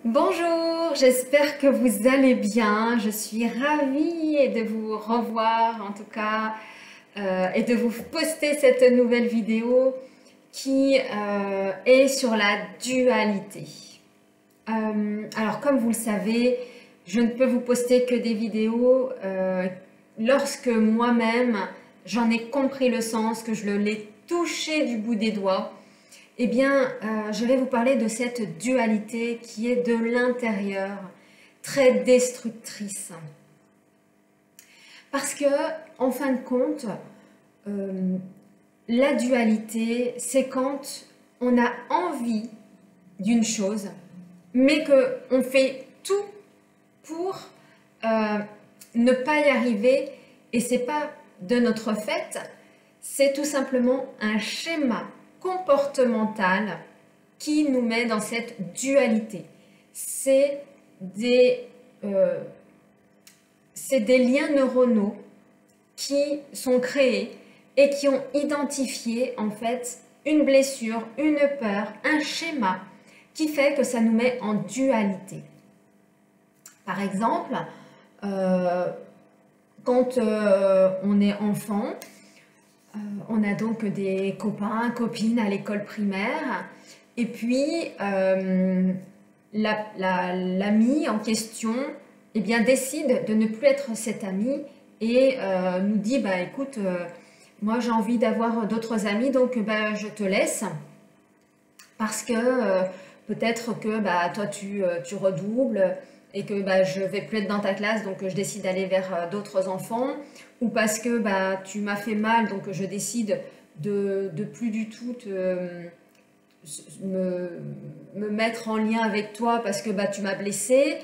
Bonjour, j'espère que vous allez bien. Je suis ravie de vous revoir en tout cas et de vous poster cette nouvelle vidéo qui est sur la dualité. Alors comme vous le savez, je ne peux vous poster que des vidéos lorsque moi-même j'en ai compris le sens, que je l'ai touché du bout des doigts. Eh bien, je vais vous parler de cette dualité qui est de l'intérieur, très destructrice. Parce que, en fin de compte, la dualité, c'est quand on a envie d'une chose, mais qu'on fait tout pour ne pas y arriver, et c'est pas de notre fait, c'est tout simplement un schéma comportemental qui nous met dans cette dualité. C'est des liens neuronaux qui sont créés et qui ont identifié en fait une blessure, une peur, un schéma qui fait que ça nous met en dualité. Par exemple, quand on est enfant, on a donc des copains, copines à l'école primaire, et puis l'ami en question eh bien, décide de ne plus être cet ami et nous dit bah, écoute, moi j'ai envie d'avoir d'autres amis, donc bah, je te laisse parce que peut-être que bah, toi tu redoubles et que bah, je vais plus être dans ta classe, donc je décide d'aller vers d'autres enfants, ou parce que bah, tu m'as fait mal, donc je décide de plus du tout me mettre en lien avec toi parce que bah, tu m'as blessé.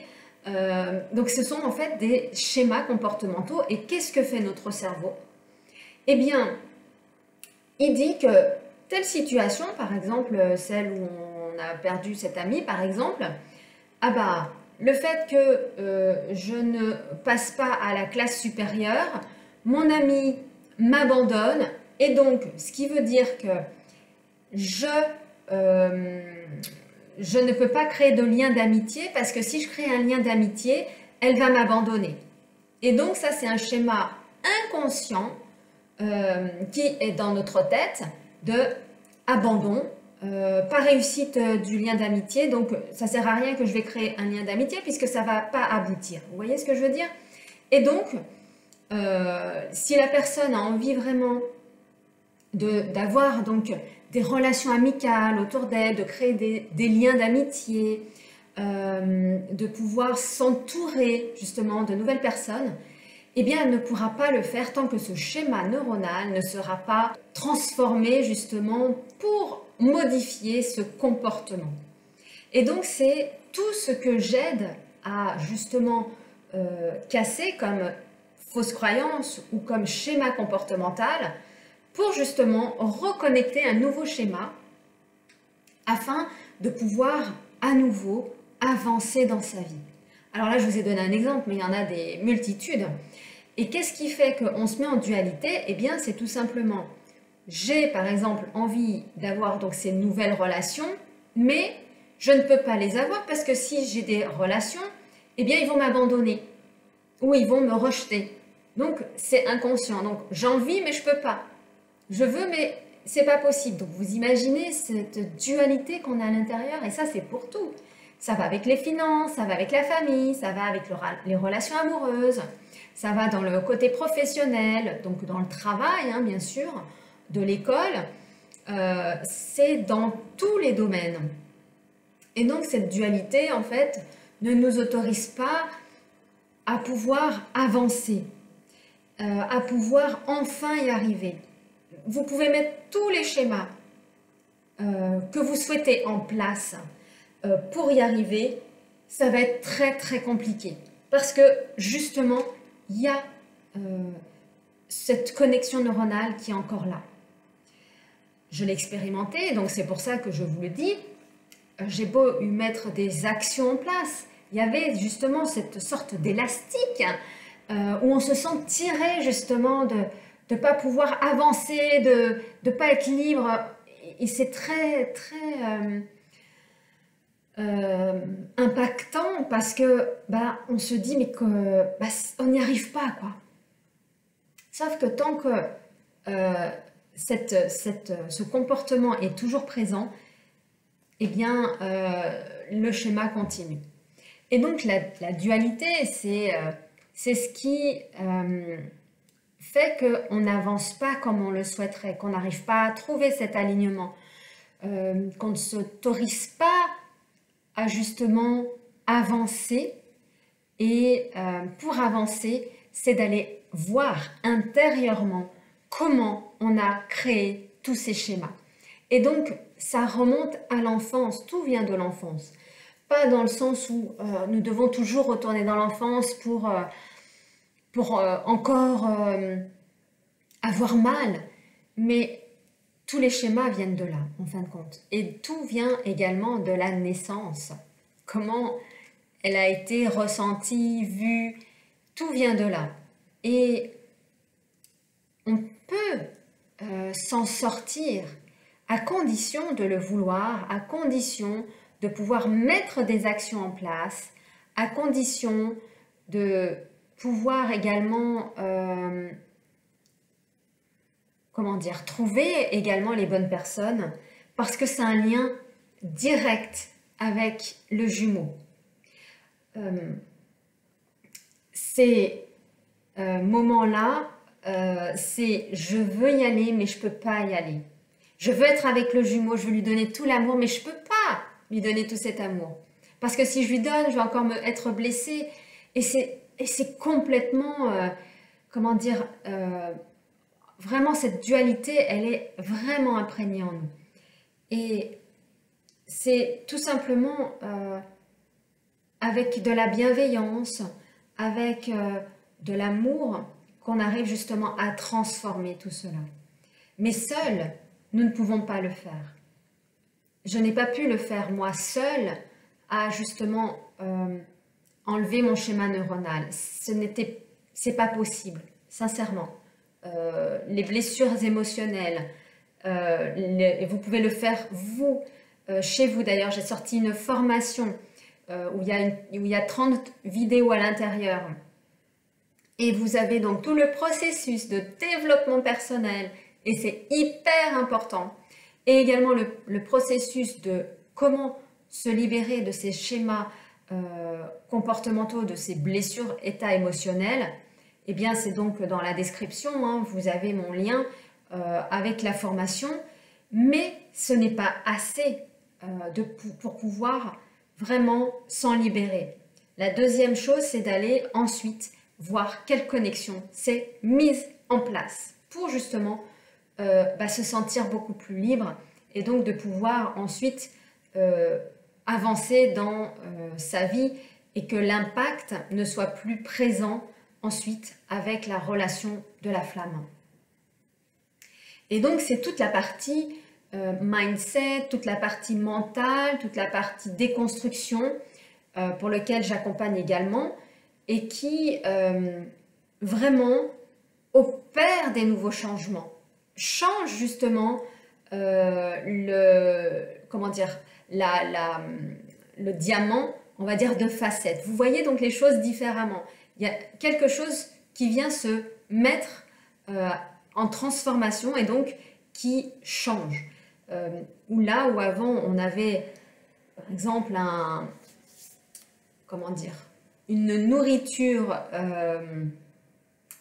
Donc ce sont en fait des schémas comportementaux. Et qu'est-ce que fait notre cerveau? Eh bien, il dit que telle situation, par exemple celle où on a perdu cet ami par exemple, ah bah le fait que je ne passe pas à la classe supérieure, mon ami m'abandonne, et donc ce qui veut dire que je ne peux pas créer de lien d'amitié, parce que si je crée un lien d'amitié, elle va m'abandonner. Et donc ça c'est un schéma inconscient qui est dans notre tête de abandon, pas réussite du lien d'amitié, donc ça sert à rien que je vais créer un lien d'amitié puisque ça va pas aboutir. Vous voyez ce que je veux dire? Et donc, si la personne a envie vraiment d'avoir donc des relations amicales autour d'elle, de créer des liens d'amitié, de pouvoir s'entourer justement de nouvelles personnes, eh bien, elle ne pourra pas le faire tant que ce schéma neuronal ne sera pas transformé justement pour modifier ce comportement. Et donc, c'est tout ce que j'aide à justement casser comme fausse croyance ou comme schéma comportemental pour justement reconnecter un nouveau schéma afin de pouvoir à nouveau avancer dans sa vie. Alors là, je vous ai donné un exemple, mais il y en a des multitudes. Et qu'est-ce qui fait qu'on se met en dualité? Eh bien, c'est tout simplement, j'ai par exemple envie d'avoir donc ces nouvelles relations, mais je ne peux pas les avoir parce que si j'ai des relations, eh bien, ils vont m'abandonner ou ils vont me rejeter. Donc, c'est inconscient. Donc, j'ai envie, mais je ne peux pas. Je veux, mais c'est pas possible. Donc, vous imaginez cette dualité qu'on a à l'intérieur, et ça, c'est pour tout. Ça va avec les finances, ça va avec la famille, ça va avec les relations amoureuses, ça va dans le côté professionnel, donc dans le travail, hein, bien sûr, de l'école. C'est dans tous les domaines. Et donc, cette dualité, en fait, ne nous autorise pas à pouvoir avancer, à pouvoir enfin y arriver. Vous pouvez mettre tous les schémas que vous souhaitez en place pour y arriver, ça va être très très compliqué. Parce que justement, il y a cette connexion neuronale qui est encore là. Je l'ai expérimenté, donc c'est pour ça que je vous le dis. J'ai beau y mettre des actions en place, il y avait justement cette sorte d'élastique où on se sent tiré justement de ne pas pouvoir avancer, de ne pas être libre. Et c'est très, très impactant parce que on se dit mais que on n'y arrive pas quoi. Sauf que tant que ce comportement est toujours présent, eh bien le schéma continue. Et donc la dualité, c'est ce qui fait qu'on n'avance pas comme on le souhaiterait, qu'on n'arrive pas à trouver cet alignement, qu'on ne s'autorise pas à justement avancer. Et pour avancer, c'est d'aller voir intérieurement comment on a créé tous ces schémas. Et donc, ça remonte à l'enfance, tout vient de l'enfance. Pas dans le sens où nous devons toujours retourner dans l'enfance pour encore avoir mal, mais tous les schémas viennent de là, en fin de compte. Et tout vient également de la naissance. Comment elle a été ressentie, vue, tout vient de là. Et on peut s'en sortir à condition de le vouloir, à condition de pouvoir mettre des actions en place, à condition de pouvoir également, trouver également les bonnes personnes, parce que c'est un lien direct avec le jumeau. Ces moments-là, c'est je veux y aller, mais je ne peux pas y aller. Je veux être avec le jumeau, je veux lui donner tout l'amour, mais je ne peux pas lui donner tout cet amour. Parce que si je lui donne, je vais encore être blessée. Et c'est complètement, vraiment cette dualité, elle est vraiment imprégnée en nous. Et c'est tout simplement avec de la bienveillance, avec de l'amour, qu'on arrive justement à transformer tout cela. Mais seuls, nous ne pouvons pas le faire. Je n'ai pas pu le faire moi seule à justement enlever mon schéma neuronal. C'est pas possible, sincèrement. Les blessures émotionnelles, vous pouvez le faire vous, chez vous d'ailleurs. J'ai sorti une formation où il y a 30 vidéos à l'intérieur. Et vous avez donc tout le processus de développement personnel, et c'est hyper important. Et également le processus de comment se libérer de ces schémas comportementaux, de ces blessures, états émotionnels. Eh bien, c'est donc dans la description, hein, vous avez mon lien avec la formation, mais ce n'est pas assez pour pouvoir vraiment s'en libérer. La deuxième chose, c'est d'aller ensuite voir quelle connexion s'est mise en place pour justement se sentir beaucoup plus libre et donc de pouvoir ensuite avancer dans sa vie et que l'impact ne soit plus présent ensuite avec la relation de la flamme. Et donc c'est toute la partie mindset, toute la partie mentale, toute la partie déconstruction pour lequel j'accompagne également et qui vraiment opère des nouveaux changements, change justement le diamant, on va dire, de facettes. Vous voyez donc les choses différemment. Il y a quelque chose qui vient se mettre en transformation et donc qui change. Là où avant on avait par exemple une nourriture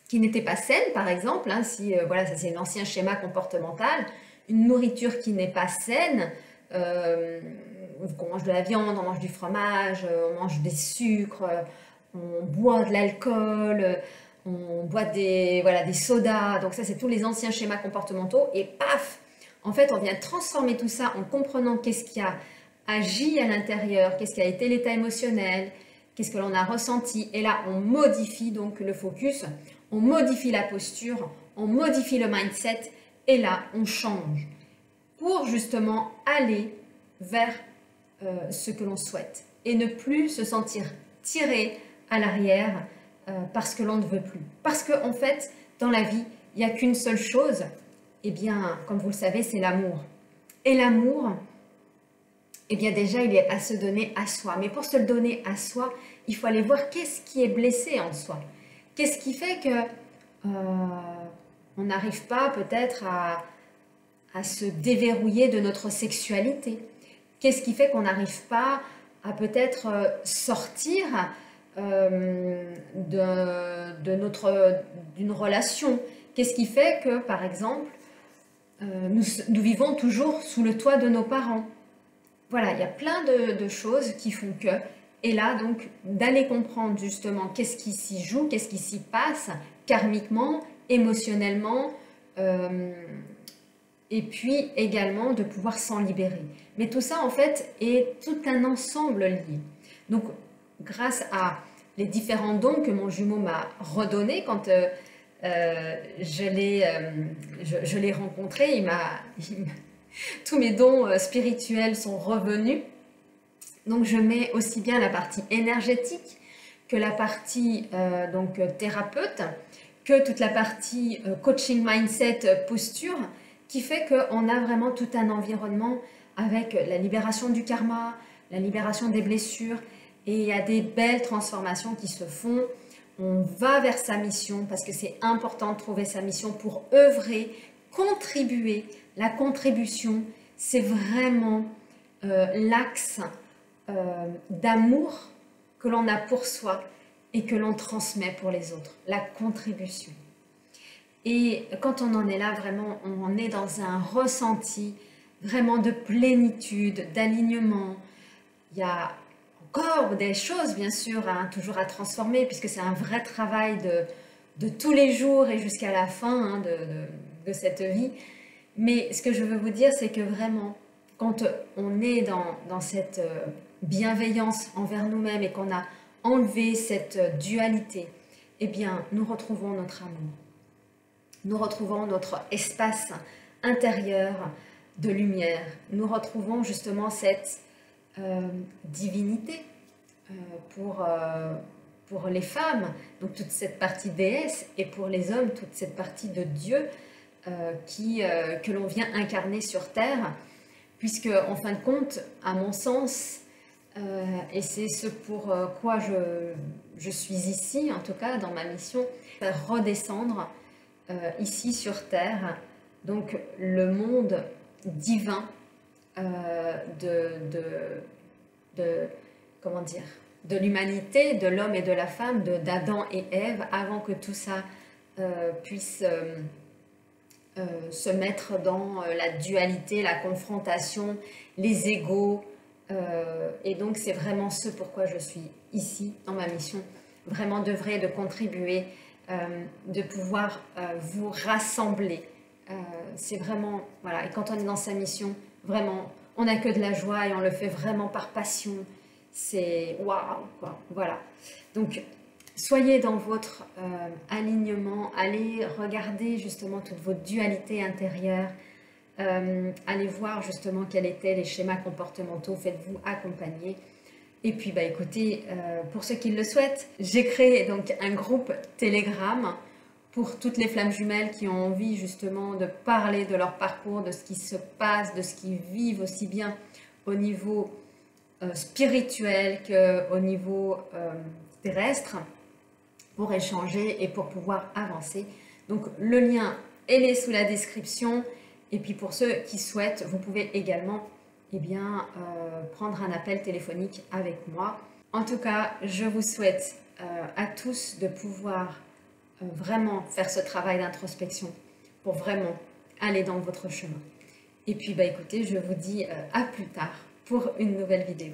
qui n'était pas saine, par exemple, hein, voilà, ça c'est l'ancien schéma comportemental, une nourriture qui n'est pas saine, on mange de la viande, on mange du fromage, on mange des sucres, on boit de l'alcool, on boit des sodas, donc ça c'est tous les anciens schémas comportementaux, et paf, en fait on vient transformer tout ça en comprenant qu'est-ce qui a agi à l'intérieur, qu'est-ce qui a été l'état émotionnel, qu'est-ce que l'on a ressenti, et là on modifie donc le focus, on modifie la posture, on modifie le mindset, et là on change pour justement aller vers ce que l'on souhaite et ne plus se sentir tiré à l'arrière parce que l'on ne veut plus. Parce qu'en fait, dans la vie, il n'y a qu'une seule chose, et bien, comme vous le savez, c'est l'amour. Et l'amour, Eh bien déjà, il est à se donner à soi. Mais pour se le donner à soi, il faut aller voir qu'est-ce qui est blessé en soi. Qu'est-ce qui fait que on n'arrive pas peut-être à se déverrouiller de notre sexualité? Qu'est-ce qui fait qu'on n'arrive pas à peut-être sortir d'une relation? Qu'est-ce qui fait que, par exemple, nous vivons toujours sous le toit de nos parents? Voilà, il y a plein de choses qui font que, et là donc d'aller comprendre justement qu'est-ce qui s'y joue, qu'est-ce qui s'y passe karmiquement, émotionnellement, et puis également de pouvoir s'en libérer. Mais tout ça en fait est tout un ensemble lié. Donc grâce à les différents dons que mon jumeau m'a redonnés quand je l'ai rencontré, tous mes dons spirituels sont revenus. Donc je mets aussi bien la partie énergétique que la partie donc thérapeute, que toute la partie coaching, mindset, posture, qui fait qu'on a vraiment tout un environnement avec la libération du karma, la libération des blessures, et il y a des belles transformations qui se font. On va vers sa mission parce que c'est important de trouver sa mission pour œuvrer, contribuer. La contribution, c'est vraiment l'axe d'amour que l'on a pour soi et que l'on transmet pour les autres, la contribution. Et quand on en est là, vraiment, on est dans un ressenti vraiment de plénitude, d'alignement. Il y a encore des choses, bien sûr, hein, toujours à transformer, puisque c'est un vrai travail de tous les jours et jusqu'à la fin hein, de cette vie. Mais ce que je veux vous dire, c'est que vraiment, quand on est dans cette bienveillance envers nous-mêmes et qu'on a enlevé cette dualité, eh bien, nous retrouvons notre amour. Nous retrouvons notre espace intérieur de lumière. Nous retrouvons justement cette divinité pour les femmes, donc toute cette partie déesse, et pour les hommes, toute cette partie de Dieu que l'on vient incarner sur Terre, puisque en fin de compte, à mon sens, et c'est ce pour quoi je suis ici, en tout cas dans ma mission, redescendre ici sur Terre, donc le monde divin comment dire, de l'humanité, de l'homme et de la femme, d'Adam et Ève, avant que tout ça puisse se mettre dans la dualité, la confrontation, les égos. Et donc c'est vraiment ce pourquoi je suis ici dans ma mission, vraiment d'œuvrer, de contribuer, de pouvoir vous rassembler. C'est vraiment, voilà, et quand on est dans sa mission, vraiment, on n'a que de la joie et on le fait vraiment par passion. C'est waouh, quoi, voilà. Donc, soyez dans votre alignement, allez regarder justement toute votre dualité intérieure, allez voir justement quels étaient les schémas comportementaux, faites-vous accompagner. Et puis, bah, écoutez, pour ceux qui le souhaitent, j'ai créé donc un groupe Telegram pour toutes les flammes jumelles qui ont envie justement de parler de leur parcours, de ce qui se passe, de ce qu'ils vivent aussi bien au niveau spirituel qu'au niveau terrestre, pour échanger et pour pouvoir avancer. Donc le lien est sous la description, et puis pour ceux qui souhaitent, vous pouvez également prendre un appel téléphonique avec moi. En tout cas, je vous souhaite à tous de pouvoir vraiment faire ce travail d'introspection pour vraiment aller dans votre chemin. Et puis, bah, écoutez, je vous dis à plus tard pour une nouvelle vidéo.